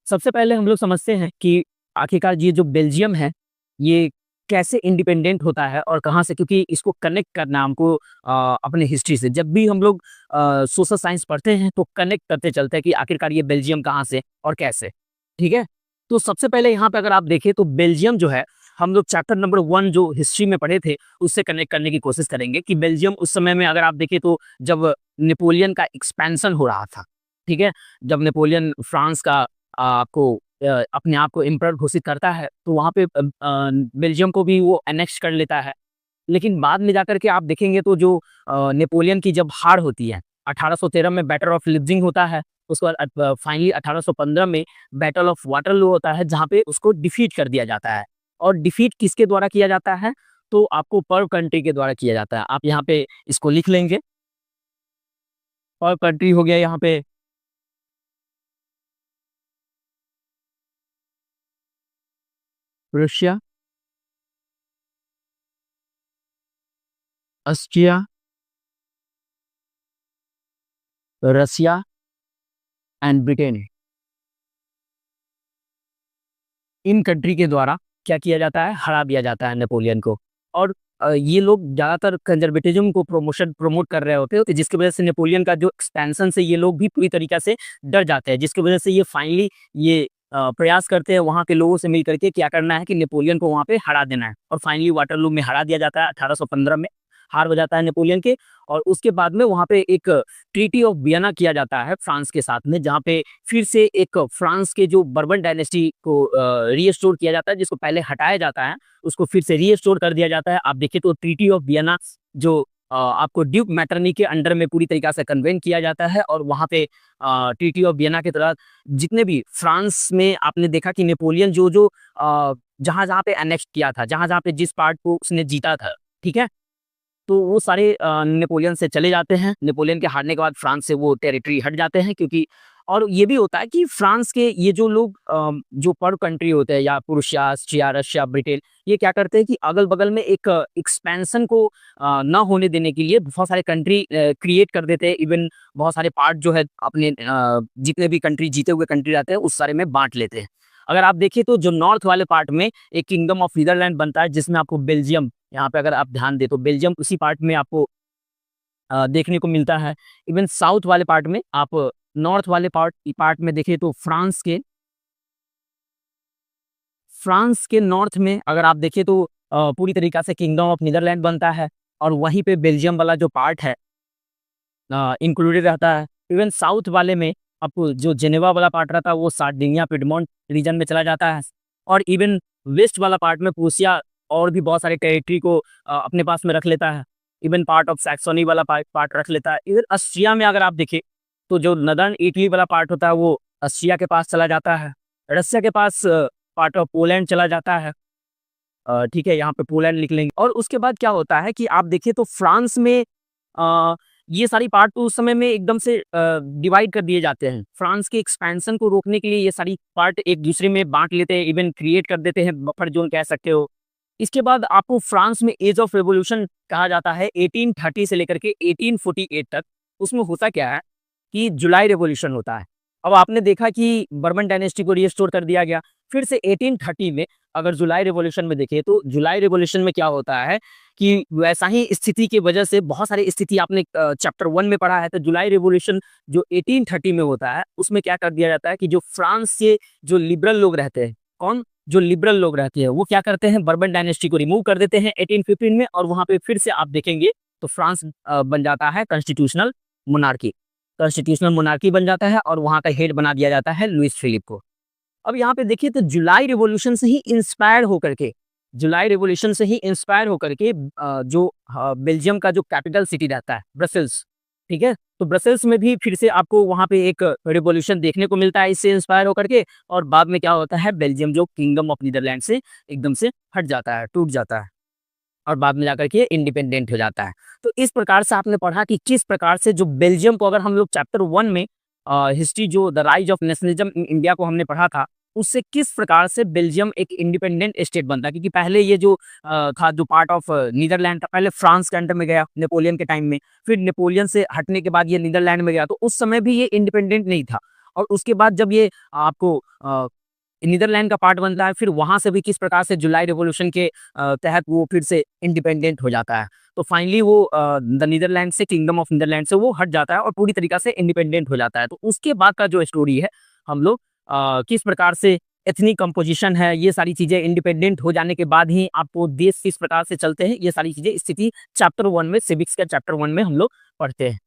सबसे पहले हम लोग समझते हैं कि आखिरकार ये जो बेल्जियम है, ये कैसे इंडिपेंडेंट होता है और कहाँ से, क्योंकि इसको कनेक्ट करना हमको अपने हिस्ट्री से। जब भी हम लोग सोशल साइंस पढ़ते हैं तो कनेक्ट करते चलते हैं कि आखिरकार ये बेल्जियम कहाँ से और कैसे, ठीक है? तो सबसे पहले यहाँ पे अगर आप देखें तो बेल्जियम जो है, हम लोग चैप्टर नंबर 1 जो हिस्ट्री में पढ़े थे, उससे कनेक्ट करने की कोशिश करेंगे कि बेल्जियम उस समय में अगर आप देखें तो जब नेपोलियन का एक्सपेंशन हो रहा था, ठीक है? जब नेपोलियन फ्रांस का को अपने आप को एम्परर घोषित करता है, तो वहाँ पे बेल्जियम को भी वो एनेक्स कर लेता है। लेकिन बाद में जाकर के आप देखेंगे तो जो नेपोलियन की जब हार होती है, 1813 में बैटल ऑफ लिप्जिंग होता है, उसके बाद फाइनली 1815 में बैटल ऑफ वाटरलू होता है, जहाँ पे उसको डिफीट कर दिया जाता है। और डिफीट किसके द्वारा किया जाता है? तो आपको पर कंट्री के द्वारा किया जाता है। आप यहाँ पे इसको लिख लेंगे, पर कंट्री हो गया यहाँ पे Russia, Austria, Russia and Britain. इन कंट्री के द्वारा क्या किया जाता है? हरा दिया जाता है नेपोलियन को। और ये लोग ज़्यादातर कंजर्वेटिज्म को प्रमोट कर रहे होते हैं, जिसकी वजह से नेपोलियन का जो एक्सपेंशन से ये लोग भी पूरी तरीक़ा से डर जाते हैं, जिसकी वजह से ये फाइनली ये प्रयास करते हैं वहाँ के लोगों से मिल करके क्या करना है कि नेपोलियन को वहाँ पे हरा देना है। और फाइनली वाटरलू में हरा दिया जाता है, 1815 में हार हो जाता है नेपोलियन के। और उसके बाद में वहाँ पे एक ट्रीटी ऑफ वियना किया जाता है फ्रांस के साथ में, जहाँ पे फिर से एक फ्रांस के जो बर्बन डायनेस्टी को रीस्टोर किया जाता है, जिसको पहले हटाया जाता है, उसको फिर से रीस्टोर कर दिया जाता है। आप देखिए तो ट्रीटी ऑफ वियना जो आपको ड्यूक मैटरनी के अंडर में पूरी तरीक़ा से कन्वेंट किया जाता है। और वहाँ पे ट्रीटी ऑफ वियना के तहत जितने भी फ्रांस में आपने देखा कि नेपोलियन जो जहाँ-जहाँ पे एनेक्स किया था, जहाँ-जहाँ पे जिस पार्ट को उसने जीता था, ठीक है? तो वो सारे नेपोलियन से चले जाते हैं। नेपोलियन के हारने के बाद फ्रांस से वो टेरिटरी हट जाते हैं, क्योंकि और ये भी होता है कि फ्रांस के ये जो लोग जो पर कंट्री होते हैं, या प्रूशिया, ऑस्ट्रिया, रशिया, ब्रिटेन, ये क्या करते हैं कि अगल-बगल में एक एक्सपेंशन को ना होने देने के लिए बहुत सारे कंट्री क्रिएट कर देते हैं। इवन बहुत सारे पार्ट जो है अपने जितने भी कंट्री जीते हुए कंट्री रहते हैं, उस सारे में बाँट लेते हैं। अगर आप देखिए तो जो नॉर्थ वाले पार्ट में एक किंगडम ऑफ नीदरलैंड बनता है, जिसमें आपको बेल्जियम, यहाँ पे अगर आप ध्यान दें तो बेल्जियम उसी पार्ट में आपको देखने को मिलता है। इवन साउथ वाले पार्ट में आप नॉर्थ वाले पार्ट में देखिए तो फ्रांस के नॉर्थ में अगर आप देखिए तो पूरी तरीक़ा से किंगडम ऑफ नीदरलैंड बनता है। और वहीं पे बेल्जियम वाला जो पार्ट है इंक्लूडेड रहता है। इवन साउथ वाले में आपको जो जेनेवा वाला पार्ट रहता है, वो सार्डिनिया, पिडमोंट रीजन में चला जाता है। और इवन वेस्ट वाला पार्ट में प्रूसिया और भी बहुत सारे टेरिटरी को अपने पास में रख लेता है। इवन पार्ट ऑफ सैक्सोनी वाला पार्ट रख लेता है। इवन ऑस्ट्रिया में अगर आप देखें तो जो नदर्न इटली वाला पार्ट होता है, वो ऑस्ट्रिया के पास चला जाता है। रसिया के पास पार्ट ऑफ पोलैंड चला जाता है। ठीक है, यहाँ पे पोलैंड लिख लेंगे। और उसके बाद क्या होता है कि आप देखिए तो फ्रांस में ये सारी पार्ट तो उस समय में एकदम से डिवाइड कर दिए जाते हैं। फ्रांस के एक्सपेंशन को रोकने के लिए ये सारी पार्ट एक दूसरे में बाँट लेते हैं, इवन क्रिएट कर देते हैं, बफर ज़ोन कह सकते हो। इसके बाद आपको फ्रांस में एज ऑफ रिवॉल्यूशन कहा जाता है 1830 से लेकर के 1848 तक। उसमें होता क्या है कि जुलाई रिवॉल्यूशन होता है। अब आपने देखा कि बर्बन डायनेस्टी को रीस्टोर कर दिया गया। फिर से 1830 में अगर जुलाई रिवॉल्यूशन में देखें तो जुलाई रिवॉल्यूशन में क्या होता है कि वैसा ही स्थिति की वजह से बहुत सारी स्थिति आपने चैप्टर 1 में पढ़ा है। तो जुलाई रिवॉल्यूशन जो 1830 में होता है, उसमें क्या कर दिया जाता है कि जो फ्रांस से जो लिबरल लोग रहते हैं, कौन? जो लिबरल लोग रहते हैं, वो क्या करते हैं, बर्बन डायनेस्टी को रिमूव कर देते हैं 1815 में। और वहाँ पे फिर से आप देखेंगे तो फ्रांस बन जाता है कॉन्स्टिट्यूशनल मोनार्की। कॉन्स्टिट्यूशनल मोनार्की बन जाता है और वहाँ का हेड बना दिया जाता है लुईस फिलिप को। अब यहाँ पे देखिए तो जुलाई रिवॉल्यूशन से ही इंस्पायर होकर के जो बेल्जियम का जो कैपिटल सिटी रहता है ब्रसेल्स, ठीक है? तो ब्रसेल्स में भी फिर से आपको वहाँ पे एक रिवॉल्यूशन देखने को मिलता है इससे इंस्पायर होकर के। और बाद में क्या होता है, बेल्जियम जो किंगडम ऑफ नीदरलैंड से एकदम से हट जाता है, टूट जाता है और बाद में जाकर के इंडिपेंडेंट हो जाता है। तो इस प्रकार से आपने पढ़ा कि किस प्रकार से जो बेल्जियम को, अगर हम लोग चैप्टर 1 में हिस्ट्री जो the rise of nationalism in India को हमने पढ़ा था, उससे किस प्रकार से बेल्जियम एक इंडिपेंडेंट स्टेट बनता है। क्योंकि पहले ये जो था, जो पार्ट ऑफ नीदरलैंड था, पहले फ्रांस के अंडर में गया नेपोलियन के टाइम में, फिर नेपोलियन से हटने के बाद ये नीदरलैंड में गया। तो उस समय भी ये इंडिपेंडेंट नहीं था। और उसके बाद जब ये आपको नीदरलैंड का पार्ट बनता है, फिर वहाँ से भी किस प्रकार से जुलाई रिवॉल्यूशन के तहत वो फिर से इंडिपेंडेंट हो जाता है। तो फाइनली वो द नीदरलैंड से, किंगडम ऑफ नीदरलैंड से वो हट जाता है और पूरी तरीक़ा से इंडिपेंडेंट हो जाता है। तो उसके बाद का जो स्टोरी है, हम लोग किस प्रकार से एथनिक कंपोजिशन है, ये सारी चीज़ें इंडिपेंडेंट हो जाने के बाद ही आपको देश किस प्रकार से चलते हैं, ये सारी चीज़ें स्थिति चैप्टर 1 में, सिविक्स के चैप्टर 1 में हम लोग पढ़ते हैं।